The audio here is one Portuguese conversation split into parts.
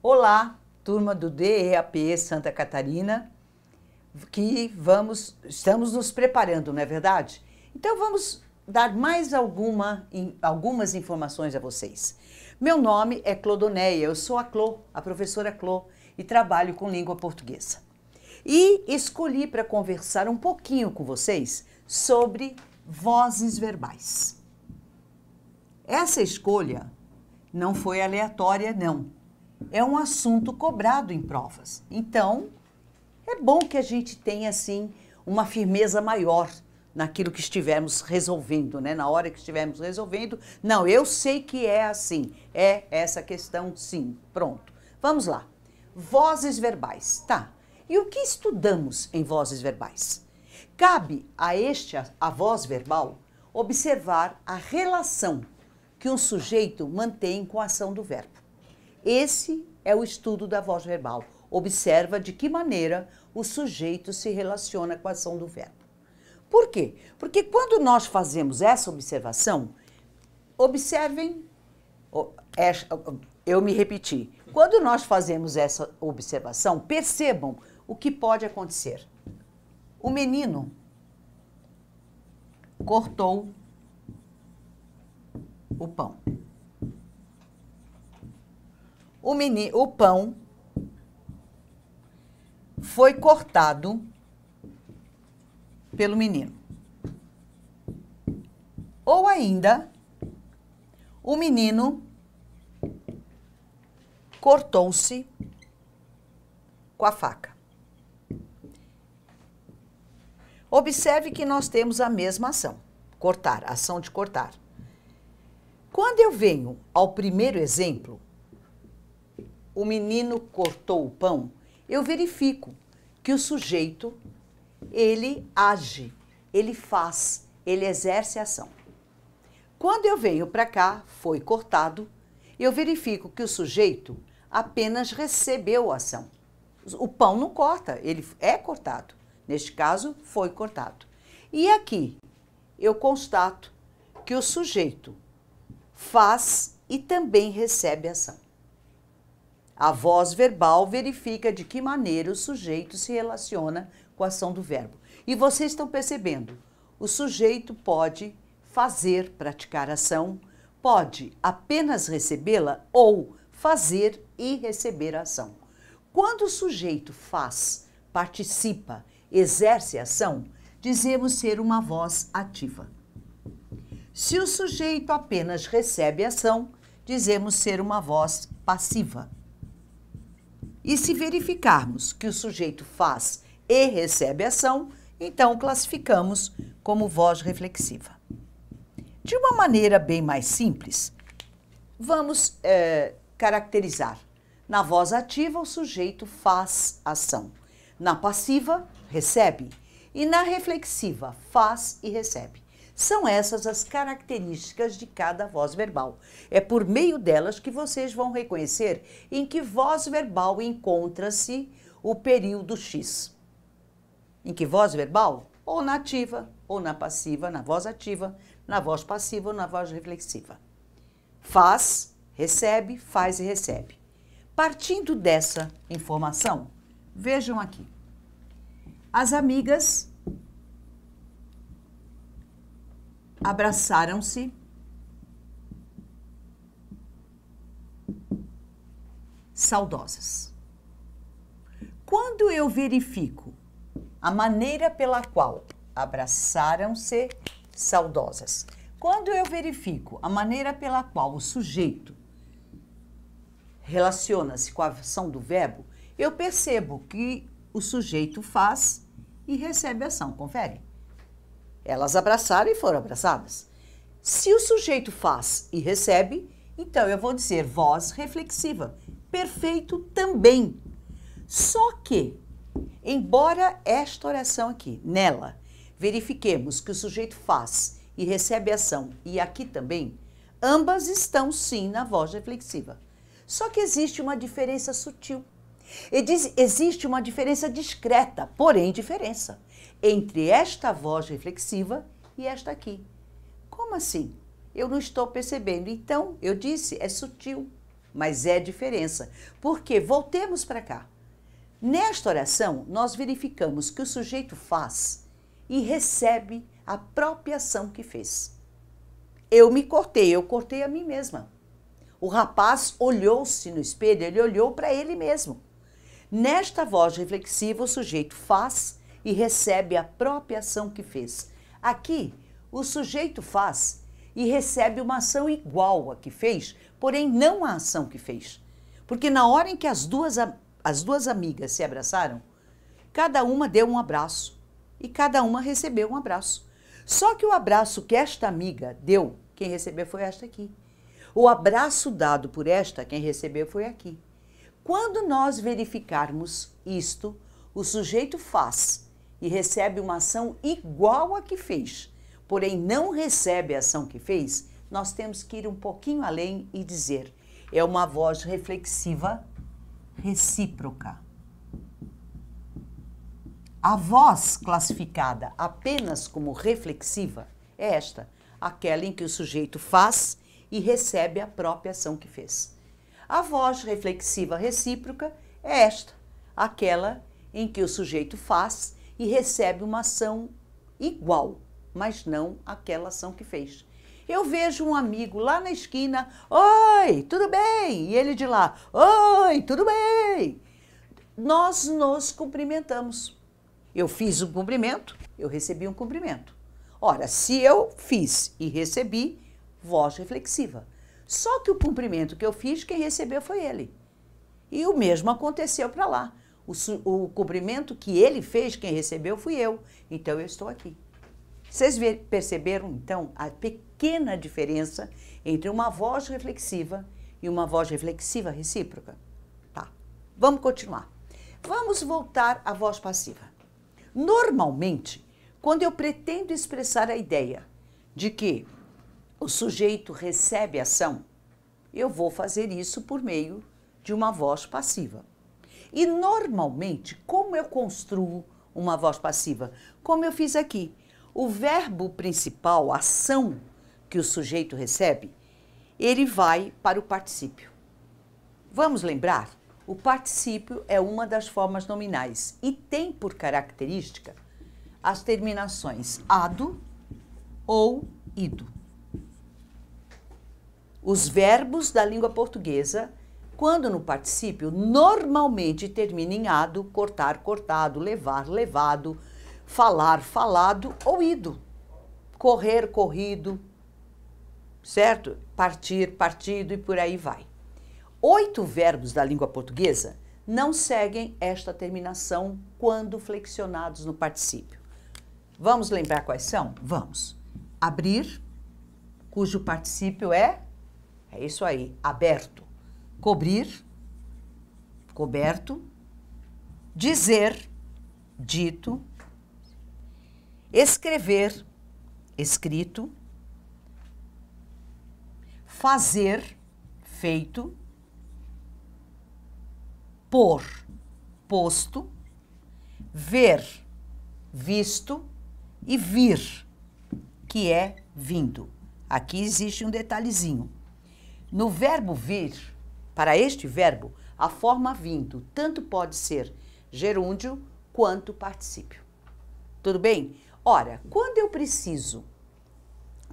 Olá, turma do DEAP Santa Catarina, que estamos nos preparando, não é verdade? Então vamos dar mais algumas informações a vocês. Meu nome é Clodoneia, eu sou a Clô, a professora Clô, e trabalho com língua portuguesa. E escolhi para conversar um pouquinho com vocês sobre vozes verbais. Essa escolha não foi aleatória, não. É um assunto cobrado em provas. Então, é bom que a gente tenha, assim, uma firmeza maior naquilo que estivermos resolvendo, né? Na hora que estivermos resolvendo, não, eu sei que é assim, é essa questão sim, pronto. Vamos lá. Vozes verbais, tá. E o que estudamos em vozes verbais? Cabe a voz verbal observar a relação que um sujeito mantém com a ação do verbo. Esse é o estudo da voz verbal. Observa de que maneira o sujeito se relaciona com a ação do verbo. Por quê? Porque quando nós fazemos essa observação, observem, eu me repeti, quando nós fazemos essa observação, percebam o que pode acontecer. O menino cortou o pão. O pão foi cortado pelo menino. Ou ainda, o menino cortou-se com a faca. Observe que nós temos a mesma ação, cortar, ação de cortar. Quando eu venho ao primeiro exemplo, o menino cortou o pão, eu verifico que o sujeito, ele age, ele faz, ele exerce a ação. Quando eu venho para cá, foi cortado, eu verifico que o sujeito apenas recebeu a ação. O pão não corta, ele é cortado. Neste caso, foi cortado. E aqui, eu constato que o sujeito faz e também recebe a ação. A voz verbal verifica de que maneira o sujeito se relaciona com a ação do verbo. E vocês estão percebendo, o sujeito pode fazer, praticar a ação, pode apenas recebê-la ou fazer e receber a ação. Quando o sujeito faz, participa, exerce a ação, dizemos ser uma voz ativa. Se o sujeito apenas recebe a ação, dizemos ser uma voz passiva. E se verificarmos que o sujeito faz e recebe ação, então classificamos como voz reflexiva. De uma maneira bem mais simples, vamos caracterizar. Na voz ativa, o sujeito faz ação. Na passiva, recebe. E na reflexiva, faz e recebe. São essas as características de cada voz verbal. É por meio delas que vocês vão reconhecer em que voz verbal encontra-se o período X. Em que voz verbal? Ou na ativa, ou na passiva, na voz ativa, na voz passiva ou na voz reflexiva. Faz, recebe, faz e recebe. Partindo dessa informação, vejam aqui. As amigas abraçaram-se saudosas. Quando eu verifico a maneira pela qual abraçaram-se saudosas, quando eu verifico a maneira pela qual o sujeito relaciona-se com a ação do verbo, eu percebo que o sujeito faz e recebe a ação. Confere? Elas abraçaram e foram abraçadas. Se o sujeito faz e recebe, então eu vou dizer voz reflexiva. Perfeito também. Só que, embora esta oração aqui, nela, verifiquemos que o sujeito faz e recebe ação, e aqui também, ambas estão sim na voz reflexiva. Só que existe uma diferença sutil. Existe uma diferença discreta, porém diferença, entre esta voz reflexiva e esta aqui. Como assim? Eu não estou percebendo. Então, eu disse, é sutil. mas é diferença. Porque, voltemos para cá. Nesta oração, nós verificamos que o sujeito faz e recebe a própria ação que fez. Eu me cortei, eu cortei a mim mesma. O rapaz olhou-se no espelho, ele olhou para ele mesmo. Nesta voz reflexiva, o sujeito faz e recebe a própria ação que fez. Aqui, o sujeito faz e recebe uma ação igual à que fez, porém não a ação que fez. Porque na hora em que as duas amigas se abraçaram, cada uma deu um abraço e cada uma recebeu um abraço. Só que o abraço que esta amiga deu, quem recebeu foi esta aqui. O abraço dado por esta, quem recebeu foi aqui. Quando nós verificarmos isto, o sujeito faz e recebe uma ação igual à que fez, porém não recebe a ação que fez, nós temos que ir um pouquinho além e dizer, é uma voz reflexiva recíproca. A voz classificada apenas como reflexiva é esta, aquela em que o sujeito faz e recebe a própria ação que fez. A voz reflexiva recíproca é esta, aquela em que o sujeito faz e recebe uma ação igual, mas não aquela ação que fez. Eu vejo um amigo lá na esquina, oi, tudo bem? E ele de lá, oi, tudo bem? Nós nos cumprimentamos. Eu fiz um cumprimento, eu recebi um cumprimento. Ora, se eu fiz e recebi, voz reflexiva. Só que o cumprimento que eu fiz, quem recebeu foi ele. E o mesmo aconteceu para lá. O cumprimento que ele fez, quem recebeu fui eu. Então eu estou aqui. Vocês perceberam, então, a pequena diferença entre uma voz reflexiva e uma voz reflexiva recíproca? Tá, vamos continuar. Vamos voltar à voz passiva. Normalmente, quando eu pretendo expressar a ideia de que o sujeito recebe ação, eu vou fazer isso por meio de uma voz passiva. E normalmente, como eu construo uma voz passiva? Como eu fiz aqui. O verbo principal, a ação que o sujeito recebe, ele vai para o particípio. Vamos lembrar? O particípio é uma das formas nominais e tem por característica as terminações ado ou ido. Os verbos da língua portuguesa, quando no particípio, normalmente terminam em ado, cortar, cortado, levar, levado, falar, falado ou ido. Correr, corrido, certo? Partir, partido e por aí vai. 8 verbos da língua portuguesa não seguem esta terminação quando flexionados no particípio. Vamos lembrar quais são? Vamos. Abrir, cujo particípio é isso aí, aberto. Cobrir, coberto. Dizer, dito. Escrever, escrito. Fazer, feito. Pôr, posto. Ver, visto. E vir, que é vindo. Aqui existe um detalhezinho. No verbo vir, para este verbo, a forma vindo tanto pode ser gerúndio quanto particípio. Tudo bem? Ora, quando eu preciso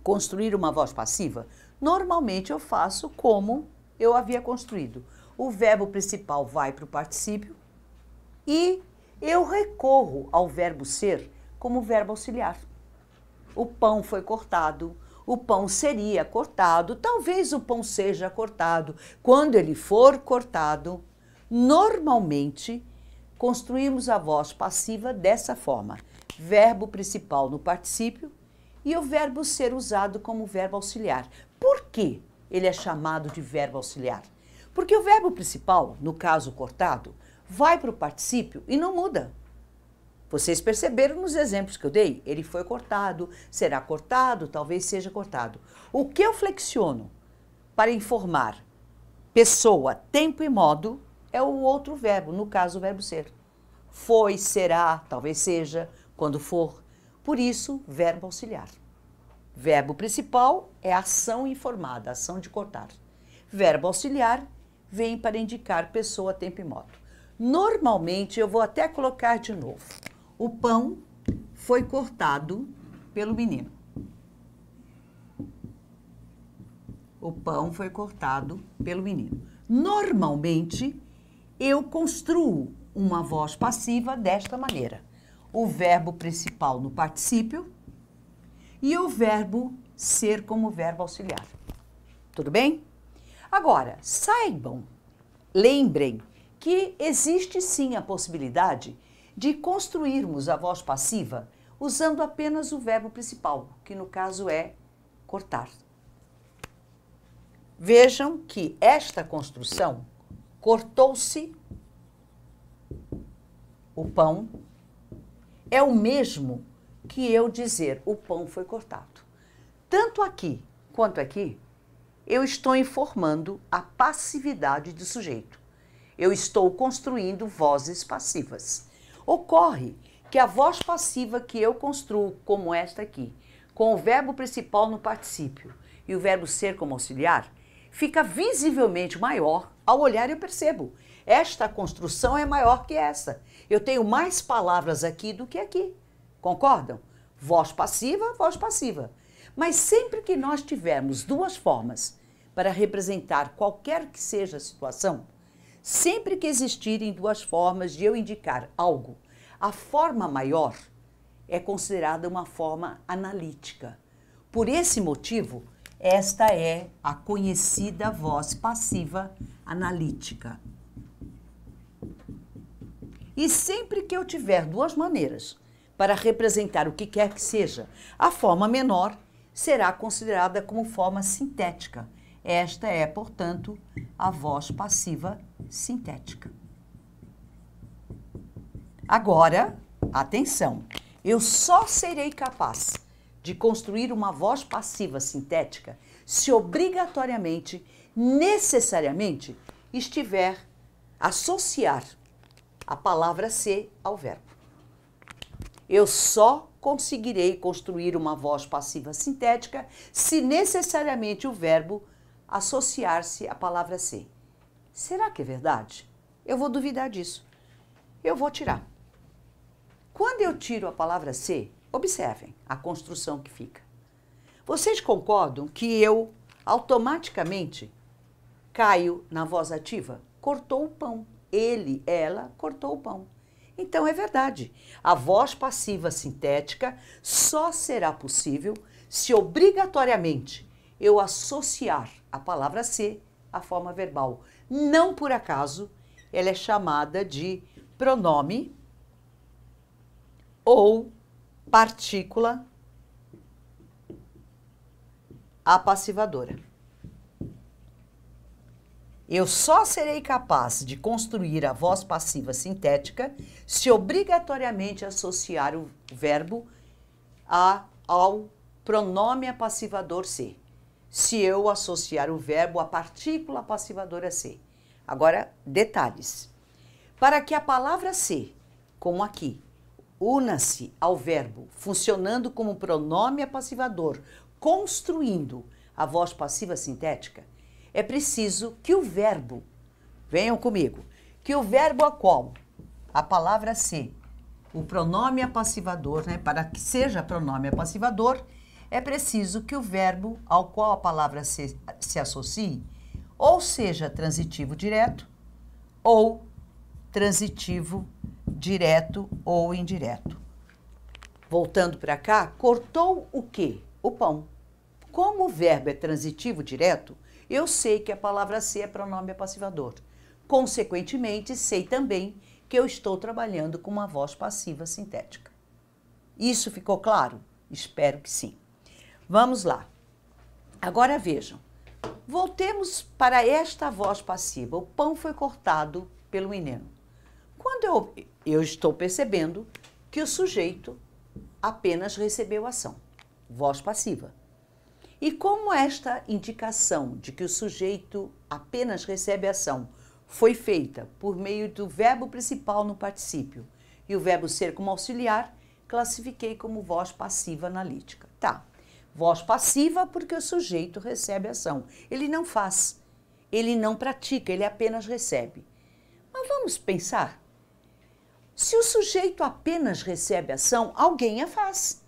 construir uma voz passiva, normalmente eu faço como eu havia construído. O verbo principal vai para o particípio e eu recorro ao verbo ser como verbo auxiliar. O pão foi cortado, o pão seria cortado, talvez o pão seja cortado. Quando ele for cortado, normalmente construímos a voz passiva dessa forma. Verbo principal no particípio e o verbo ser usado como verbo auxiliar. Por que ele é chamado de verbo auxiliar? Porque o verbo principal, no caso cortado, vai para o particípio e não muda. Vocês perceberam nos exemplos que eu dei? Ele foi cortado, será cortado, talvez seja cortado. O que eu flexiono para informar pessoa, tempo e modo é o outro verbo, no caso o verbo ser. Foi, será, talvez seja, quando for. Por isso, verbo auxiliar. Verbo principal é ação informada, ação de cortar. Verbo auxiliar, vem para indicar pessoa, tempo e modo. Normalmente, eu vou até colocar de novo. O pão foi cortado pelo menino. O pão foi cortado pelo menino. Normalmente, eu construo uma voz passiva desta maneira. O verbo principal no particípio e o verbo ser como verbo auxiliar. Tudo bem? Agora, saibam, lembrem que existe sim a possibilidade de construirmos a voz passiva usando apenas o verbo principal, que no caso é cortar. Vejam que esta construção, cortou-se o pão, é o mesmo que eu dizer o pão foi cortado. Tanto aqui quanto aqui, eu estou informando a passividade do sujeito. Eu estou construindo vozes passivas. Ocorre que a voz passiva que eu construo, como esta aqui, com o verbo principal no particípio e o verbo ser como auxiliar, fica visivelmente maior. Ao olhar eu percebo, esta construção é maior que essa. Eu tenho mais palavras aqui do que aqui. Concordam? Voz passiva, voz passiva. Mas sempre que nós tivermos duas formas para representar qualquer que seja a situação, sempre que existirem duas formas de eu indicar algo, a forma maior é considerada uma forma analítica. Por esse motivo, esta é a conhecida voz passiva analítica. E sempre que eu tiver duas maneiras para representar o que quer que seja, a forma menor será considerada como forma sintética. Esta é, portanto, a voz passiva sintética. Agora, atenção, eu só serei capaz de construir uma voz passiva sintética se obrigatoriamente, necessariamente, estiver associar a palavra ser ao verbo. Eu só conseguirei construir uma voz passiva sintética se necessariamente o verbo associar-se à palavra ser. Será que é verdade? Eu vou duvidar disso. Eu vou tirar. Quando eu tiro a palavra ser, observem a construção que fica. Vocês concordam que eu automaticamente caio na voz ativa? Cortou o pão. Ele, ela, cortou o pão. Então é verdade. A voz passiva sintética só será possível se obrigatoriamente eu associar a palavra ser à forma verbal. Não por acaso ela é chamada de pronome ou partícula apassivadora. Eu só serei capaz de construir a voz passiva sintética se obrigatoriamente associar o verbo ao pronome apassivador ser. Se eu associar o verbo à partícula apassivadora ser. Agora, detalhes. Para que a palavra ser, como aqui, una-se ao verbo, funcionando como pronome apassivador, construindo a voz passiva sintética, é preciso que o verbo, venham comigo, que o verbo a qual a palavra ser, o pronome apassivador, para que seja pronome apassivador, é preciso que o verbo ao qual a palavra se associe, ou seja transitivo direto, ou transitivo direto ou indireto. Voltando para cá, cortou o quê? O pão. Como o verbo é transitivo direto, eu sei que a palavra ser é pronome apassivador. Consequentemente, sei também que eu estou trabalhando com uma voz passiva sintética. Isso ficou claro? Espero que sim. Vamos lá. Agora vejam. Voltemos para esta voz passiva. O pão foi cortado pelo menino. Quando eu estou percebendo que o sujeito apenas recebeu ação. Voz passiva. E como esta indicação de que o sujeito apenas recebe ação foi feita por meio do verbo principal no particípio e o verbo ser como auxiliar, classifiquei como voz passiva analítica. Tá, voz passiva porque o sujeito recebe ação. Ele não faz. ele não pratica, ele apenas recebe. Mas vamos pensar. Se o sujeito apenas recebe ação, alguém a faz.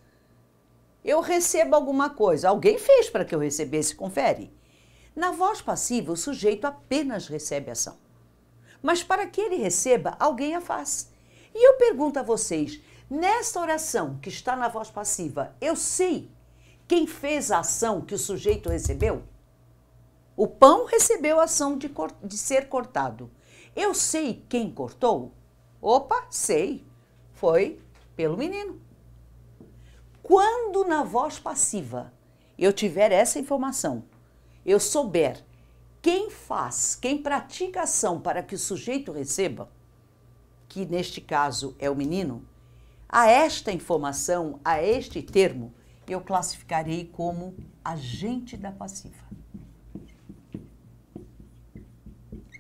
Eu recebo alguma coisa, alguém fez para que eu recebesse, confere. Na voz passiva, o sujeito apenas recebe ação. Mas para que ele receba, alguém a faz. E eu pergunto a vocês, nesta oração que está na voz passiva, eu sei quem fez a ação que o sujeito recebeu? O pão recebeu a ação de ser cortado. Eu sei quem cortou? Opa, sei. Foi pelo menino. Quando na voz passiva eu tiver essa informação, eu souber quem faz, quem pratica a ação para que o sujeito receba, que neste caso é o menino, a esta informação, a este termo, eu classificarei como agente da passiva.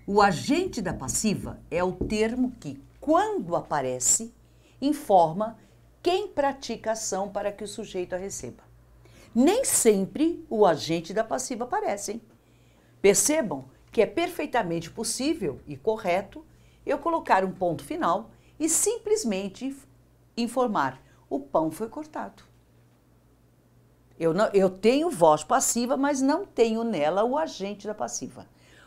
O agente da passiva é o termo que, quando aparece, informa quem pratica a ação para que o sujeito a receba. Nem sempre o agente da passiva aparece, hein? Percebam que é perfeitamente possível e correto eu colocar um ponto final e simplesmente informar: o pão foi cortado. Eu tenho voz passiva, mas não tenho nela o agente da passiva.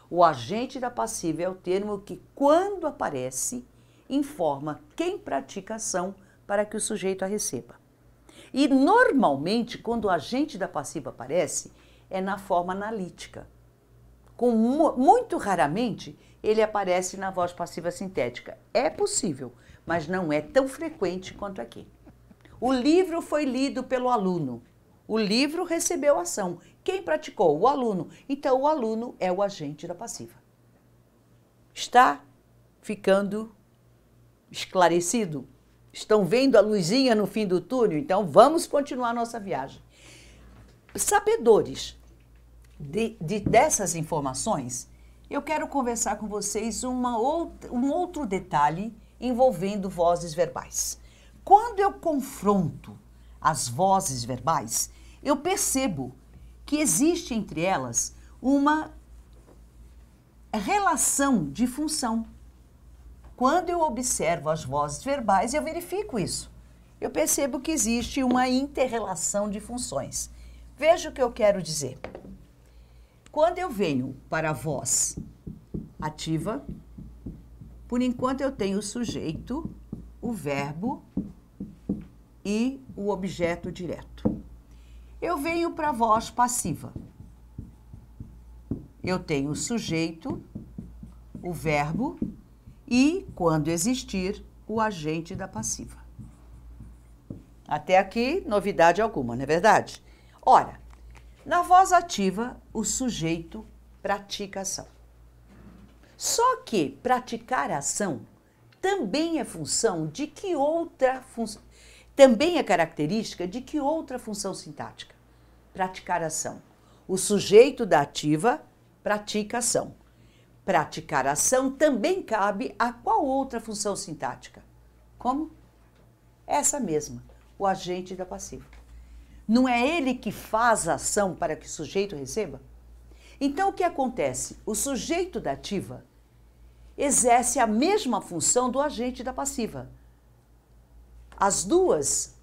O agente da passiva é o termo que, quando aparece, informa quem pratica a ação para que o sujeito a receba. E, normalmente, quando o agente da passiva aparece, é na forma analítica. Muito raramente, ele aparece na voz passiva sintética. É possível, mas não é tão frequente quanto aqui. O livro foi lido pelo aluno. O livro recebeu ação. Quem praticou? O aluno. Então, o aluno é o agente da passiva. Está ficando esclarecido? Estão vendo a luzinha no fim do túnel? Então, vamos continuar nossa viagem. Sabedores dessas informações, eu quero conversar com vocês um outro detalhe envolvendo vozes verbais. Quando eu confronto as vozes verbais, eu percebo que existe entre elas uma relação de função. Quando eu observo as vozes verbais, eu verifico isso. Eu percebo que existe uma inter-relação de funções. Veja o que eu quero dizer. Quando eu venho para a voz ativa, por enquanto eu tenho o sujeito, o verbo e o objeto direto. Eu venho para a voz passiva. Eu tenho o sujeito, o verbo e, quando existir, o agente da passiva. Até aqui, novidade alguma, não é verdade? Ora, na voz ativa, o sujeito pratica a ação. Só que praticar a ação também é função de que outra função? Também é característica de que outra função sintática? Praticar a ação. O sujeito da ativa pratica a ação. Praticar a ação também cabe a qual outra função sintática? Como? Essa mesma, o agente da passiva. Não é ele que faz a ação para que o sujeito receba? Então, o que acontece? O sujeito da ativa exerce a mesma função do agente da passiva. As duas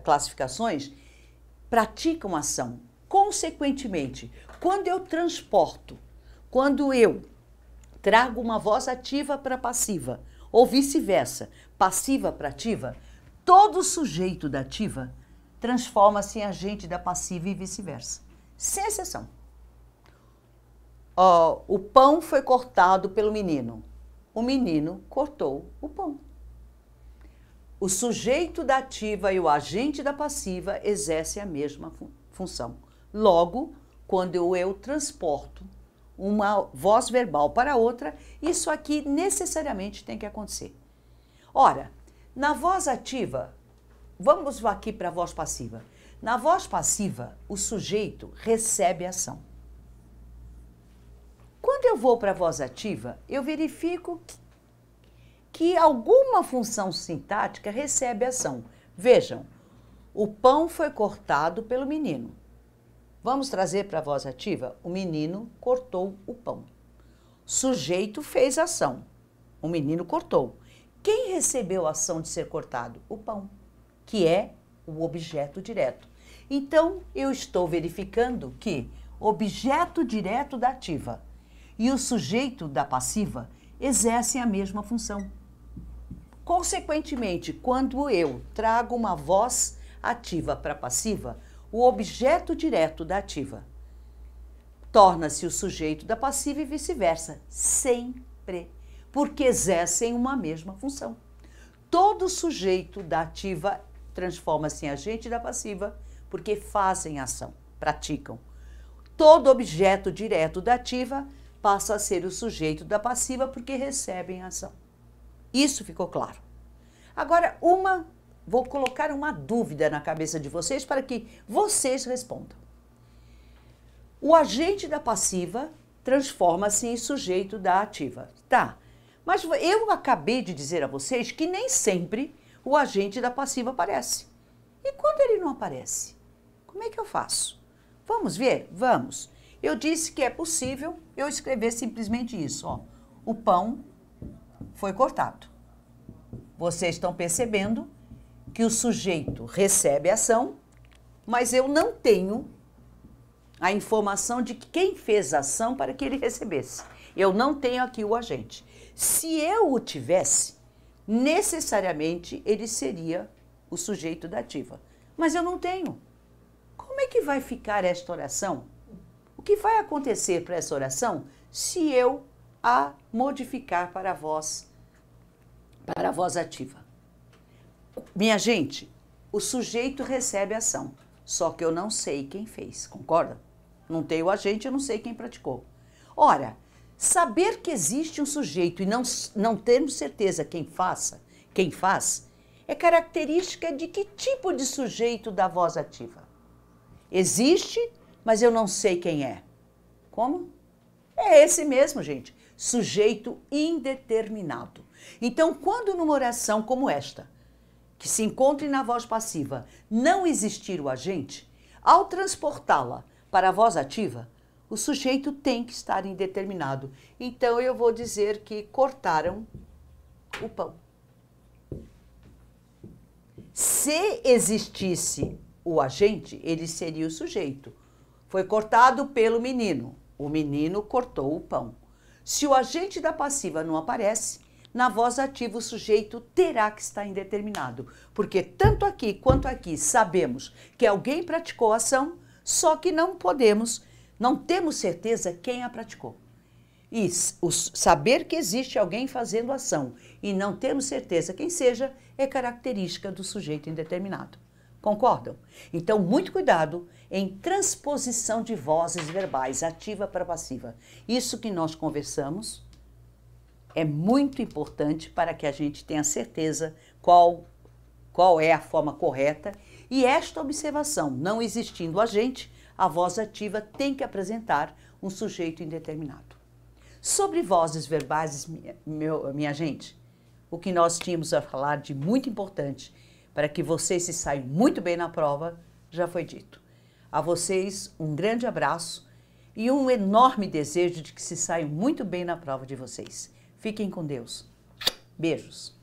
classificações praticam ação. Consequentemente, quando eu transporto, quando eu trago uma voz ativa para passiva, ou vice-versa, passiva para ativa, todo sujeito da ativa transforma-se em agente da passiva e vice-versa, sem exceção. O pão foi cortado pelo menino. O menino cortou o pão. O sujeito da ativa e o agente da passiva exercem a mesma função. Logo, quando eu transporto uma voz verbal para outra, isso aqui necessariamente tem que acontecer. Ora, na voz ativa, vamos aqui para a voz passiva. Na voz passiva, o sujeito recebe a ação. Quando eu vou para a voz ativa, eu verifico que alguma função sintática recebe ação. Vejam, o pão foi cortado pelo menino. Vamos trazer para a voz ativa? O menino cortou o pão. Sujeito fez ação. O menino cortou. Quem recebeu a ação de ser cortado? O pão, que é o objeto direto. Então, eu estou verificando que o objeto direto da ativa e o sujeito da passiva exercem a mesma função. Consequentemente, quando eu trago uma voz ativa para passiva, o objeto direto da ativa torna-se o sujeito da passiva e vice-versa, sempre, porque exercem uma mesma função. Todo sujeito da ativa transforma-se em agente da passiva porque fazem ação, praticam. Todo objeto direto da ativa passa a ser o sujeito da passiva porque recebem ação. Isso ficou claro. Agora, vou colocar uma dúvida na cabeça de vocês para que vocês respondam. O agente da passiva transforma-se em sujeito da ativa. Tá, mas eu acabei de dizer a vocês que nem sempre o agente da passiva aparece. E quando ele não aparece? Como é que eu faço? Vamos ver? Vamos. Eu disse que é possível eu escrever simplesmente isso, ó. O pão foi cortado. Vocês estão percebendo que o sujeito recebe a ação, mas eu não tenho a informação de quem fez a ação para que ele recebesse. Eu não tenho aqui o agente. Se eu o tivesse, necessariamente ele seria o sujeito da ativa. Mas eu não tenho. Como é que vai ficar esta oração? O que vai acontecer para essa oração se eu a modificar para a voz ativa? Minha gente, o sujeito recebe a ação, só que eu não sei quem fez, concorda? Não tenho o agente, eu não sei quem praticou. Ora, saber que existe um sujeito e não termos certeza quem faz, é característica de que tipo de sujeito da voz ativa? Existe, mas eu não sei quem é. Como? É esse mesmo, gente. Sujeito indeterminado. Então, quando numa oração como esta, que se encontre na voz passiva, não existir o agente, ao transportá-la para a voz ativa, o sujeito tem que estar indeterminado. Então, eu vou dizer que cortaram o pão. Se existisse o agente, ele seria o sujeito. Foi cortado pelo menino. O menino cortou o pão. Se o agente da passiva não aparece, na voz ativa o sujeito terá que estar indeterminado, porque tanto aqui quanto aqui sabemos que alguém praticou a ação, só que não temos certeza quem a praticou. E saber que existe alguém fazendo ação e não temos certeza quem seja é característica do sujeito indeterminado. Concordam? Então, muito cuidado em transposição de vozes verbais, ativa para passiva. Isso que nós conversamos é muito importante para que a gente tenha certeza qual é a forma correta. E esta observação, não existindo agente, a voz ativa tem que apresentar um sujeito indeterminado. Sobre vozes verbais, minha gente, o que nós tínhamos a falar de muito importante para que vocês se saiam muito bem na prova, já foi dito. A vocês um grande abraço e um enorme desejo de que se saiam muito bem na prova de vocês. Fiquem com Deus. Beijos.